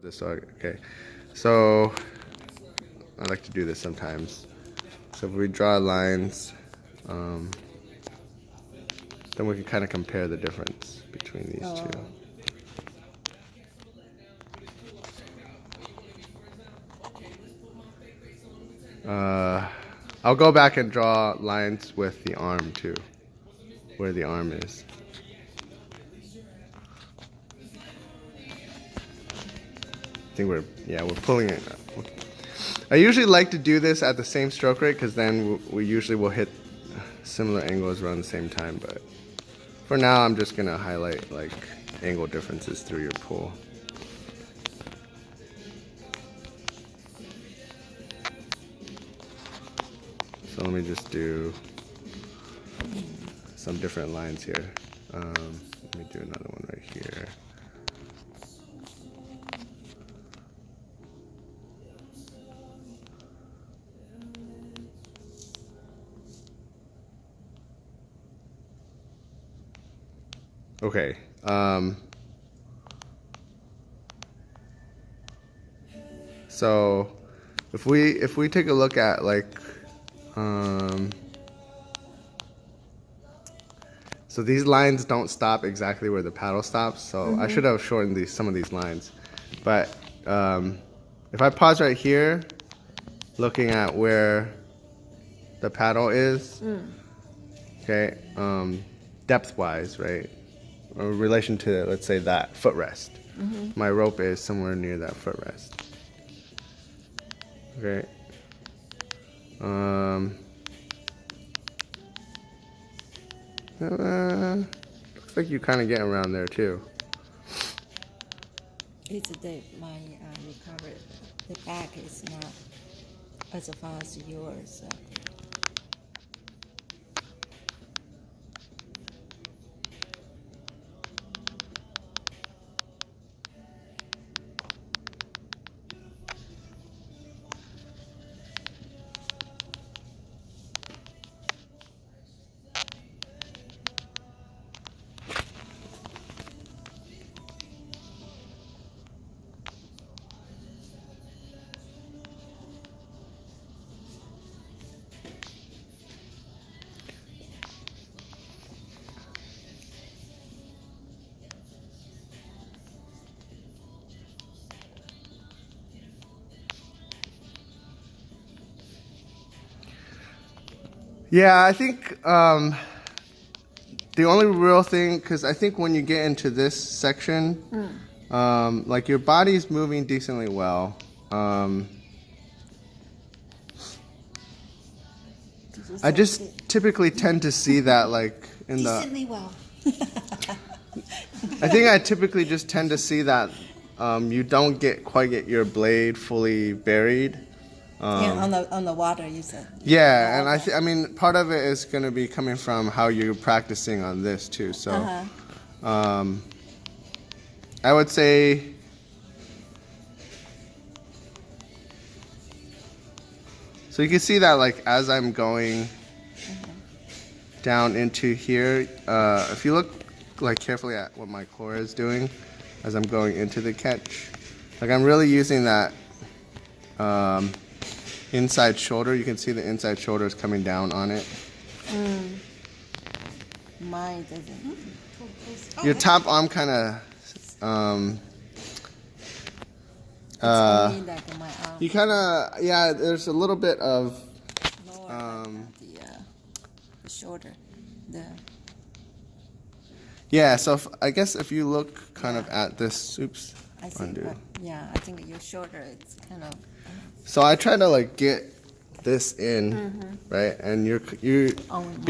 This okay. So I like to do this sometimes. So if we draw lines, then we can kind of compare the difference between these two. I'll go back and draw lines with the arm too, where the arm is. I think we're pulling it. I usually like to do this at the same stroke rate because then we usually will hit similar angles around the same time. But for now, I'm just gonna highlight like angle differences through your pull. So let me just do some different lines here. Let me do another one right here. Okay. So if we take a look at like so these lines don't stop exactly where the paddle stops, so I should have shortened some of these lines. But if I pause right here, looking at where the paddle is, okay, depth-wise, right, in relation to, let's say, that footrest. My rope is somewhere near that footrest. Okay. Looks like you kind of get around there too. It's my recovery. The back is not as far as yours. Yeah, I think the only real thing, because I think when you get into this section, like your body's moving decently well. I just typically tend to see that like in Decently well. I think I typically just tend to see that you don't quite get your blade fully buried. Yeah, on the water, you said. Yeah, and I mean, part of it is going to be coming from how you're practicing on this too. So, I would say, so you can see that like as I'm going down into here, if you look like carefully at what my core is doing as I'm going into the catch, like I'm really using that inside shoulder. You can see the inside shoulder is coming down on it. Mine doesn't. Your top arm kind of Only like my arm. you kind of, yeah, there's a little bit of Lower the shoulder. yeah, so I guess if you look kind of at this, oops, I think, yeah, I think your shoulder is kind of. so I try to like get this in, right? And your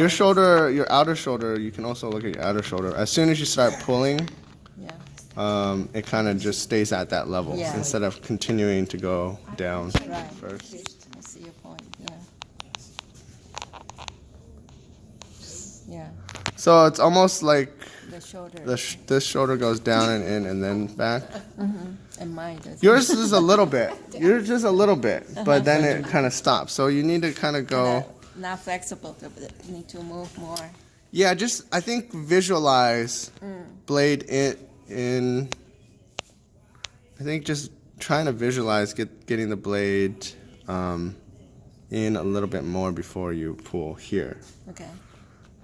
shoulder, your outer shoulder, you can also look at your outer shoulder. As soon as you start pulling, it kind of just stays at that level instead of continuing to go down first. I see your point. Yeah. So it's almost like The shoulder. this shoulder goes down and in and then back. And mine doesn't. Yours is a little bit. Yours just a little bit, but then it kind of stops. So you need to kind of go. Not flexible. Need to move more. Yeah, just I think visualize blade in. I think just trying to visualize getting the blade in a little bit more before you pull here. Okay.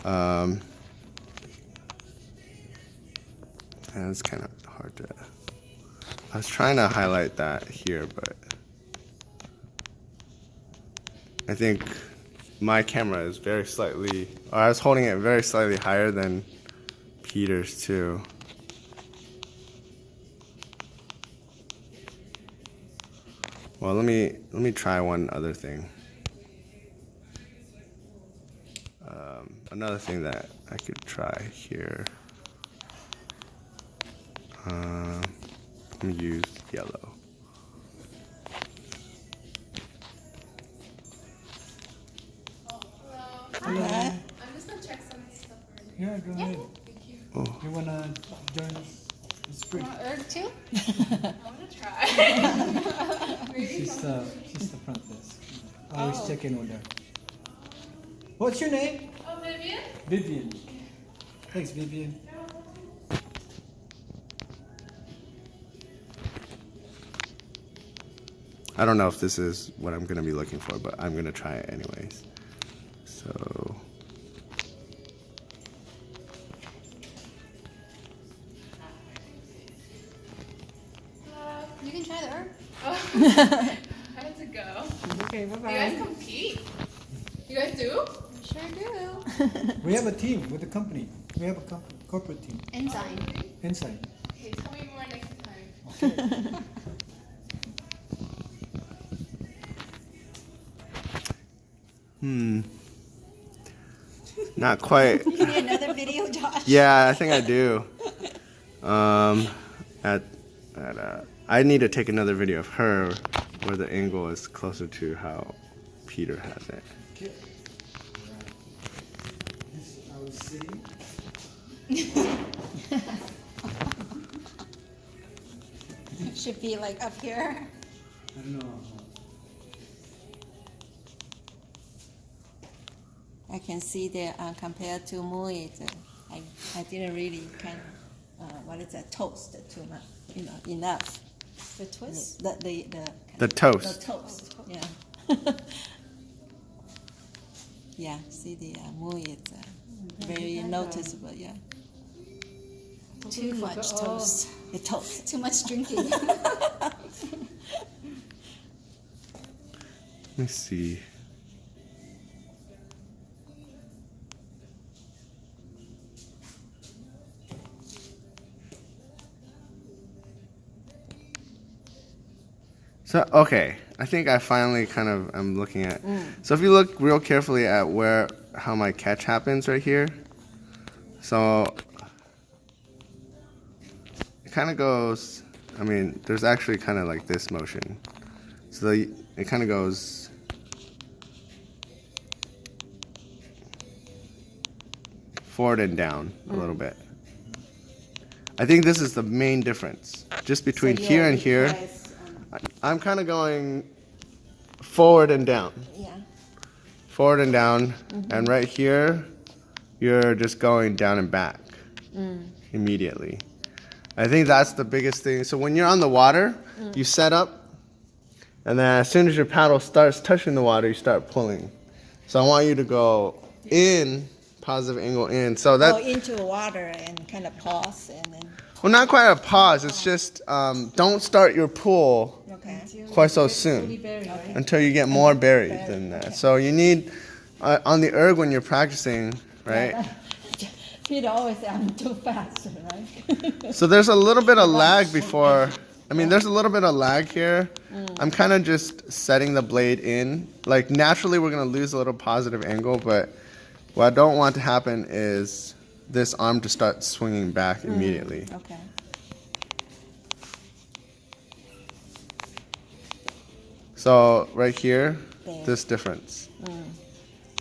And it's kind of hard to. I was trying to highlight that here, but I think my camera is very slightly, or I was holding it very slightly higher than Peter's too. Well, let me try one other thing. Another thing that I could try here. Let me use yellow. Hello. Hi. I'm just gonna check some stuff. Yeah, go ahead. Thank you. Oh. You wanna join us? It's free. ERG too? I wanna try. Maybe She's the front desk. Always check in with her. What's your name? Oh, Vivian? Vivian. Thanks, Vivian. I don't know if this is what I'm gonna be looking for, but I'm gonna try it anyways. So. You can try the ERG. Oh. I had to go. Okay, bye Do you guys compete? You guys do? Sure do. We have a team with the company. We have a corporate team Enzyme. inside. Okay, tell me more next time. Not quite. You need another video, Josh? Yeah, I think I do. I need to take another video of her where the angle is closer to how Peter has it. Okay. Yes, I was sitting. Should be like up here. I don't know. I can see that compared to Mui, I didn't really kind of, what is that, toast too much, enough. The twist? The toast. The toast, yeah. Yeah, see the Mui, it's very noticeable, yeah. Too much toast. The toast. Too much drinking. Let me see. So, okay, I think I finally kind of am looking at. So if you look real carefully at how my catch happens right here. So it kind of goes, I mean, there's actually kind of like this motion. So it kind of goes forward and down a little bit. I think this is the main difference. Just between here and here. I'm kind of going forward and down. Yeah. Forward and down. And right here, you're just going down and back immediately. I think that's the biggest thing. So when you're on the water, you set up, and then as soon as your paddle starts touching the water, you start pulling. So I want you to go in, positive angle in. So Go that, into the water and kind of pause and then, well, not quite a pause. It's just don't start your pull okay. quite so soon until you get more buried than that. So you need, on the erg when you're practicing, right? Peter always says I'm too fast, right? So there's a little bit of lag before, there's a little bit of lag here. I'm kind of just setting the blade in. Like naturally we're going to lose a little positive angle, but what I don't want to happen is this arm to start swinging back immediately. Okay. So right here, There. this difference.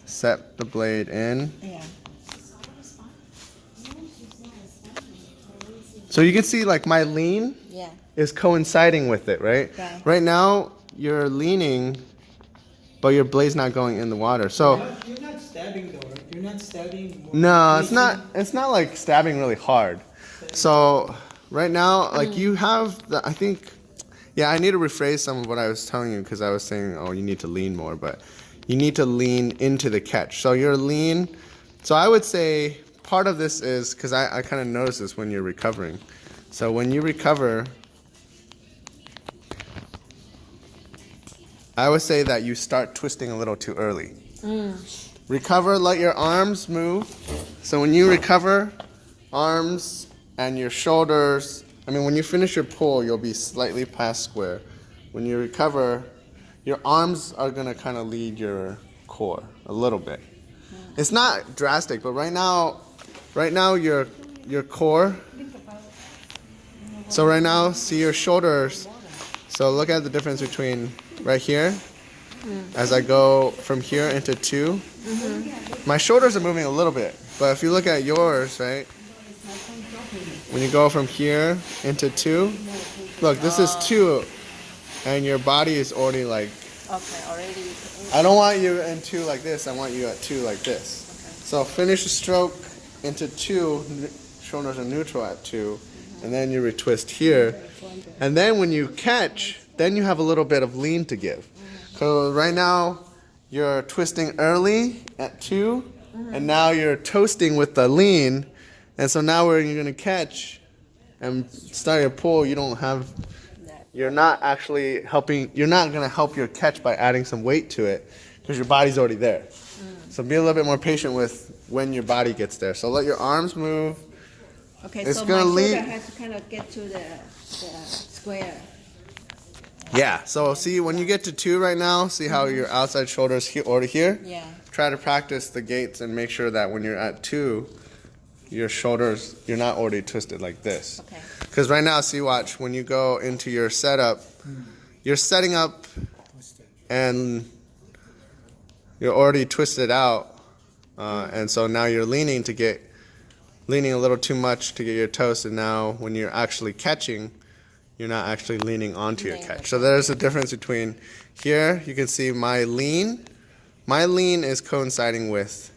Set the blade in. Yeah. So you can see like my lean Yeah. is coinciding with it, right? Right. Right now you're leaning, but your blade's not going in the water. So You're not stabbing though, right? You're not stabbing. no, it's not. It's not like stabbing really hard. So right now, like you have the, I think Yeah, I need to rephrase some of what I was telling you because I was saying, oh, you need to lean more, but you need to lean into the catch. So you're lean. So I would say part of this is, because I kind of notice this when you're recovering. So when you recover, I would say that you start twisting a little too early. Recover, let your arms move. So when you recover, arms and your shoulders, when you finish your pull, you'll be slightly past square. When you recover, your arms are going to kind of lead your core a little bit. It's not drastic, but right now your core. So right now, see your shoulders. So look at the difference between right here, as I go from here into 2. My shoulders are moving a little bit, but if you look at yours, right, when you go from here into 2, look, this is 2, and your body is already like, Okay, already. I don't want you in 2 like this, I want you at 2 like this. So finish the stroke into 2, shoulders are neutral at 2, and then you retwist here. And then when you catch, then you have a little bit of lean to give. So right now, you're twisting early at 2, and now you're toasting with the lean. And so now when you're going to catch and start your pull, you're not actually helping, you're not going to help your catch by adding some weight to it because your body's already there. So be a little bit more patient with when your body gets there. So let your arms move. Okay, It's so gonna my lead- shoulder has to kind of get to the square. Yeah, so see when you get to 2 right now, see how your outside shoulder is already here? Yeah. Try to practice the gaits and make sure that when you're at 2, your shoulders, you're not already twisted like this. Okay. Because right now, see, watch, when you go into your setup, you're setting up and you're already twisted out. And so now you're leaning a little too much to get your toast. And now when you're actually catching, you're not actually leaning onto your catch. So there's a difference between here, you can see my lean. My lean is coinciding with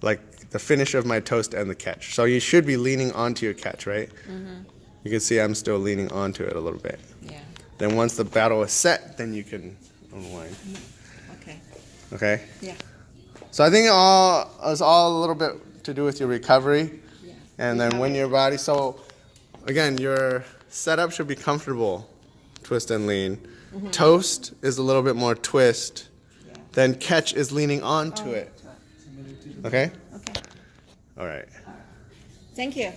like the finish of my toast and the catch. So you should be leaning onto your catch, right? You can see I'm still leaning onto it a little bit. Yeah. Then once the battle is set, then you can unwind. Okay. Okay? Yeah. So I think it's all a little bit to do with your recovery. Yeah. And then when your body, so again, your setup should be comfortable, twist and lean. Toast is a little bit more twist. Then catch is leaning onto it. Okay? Okay. All right. Thank you.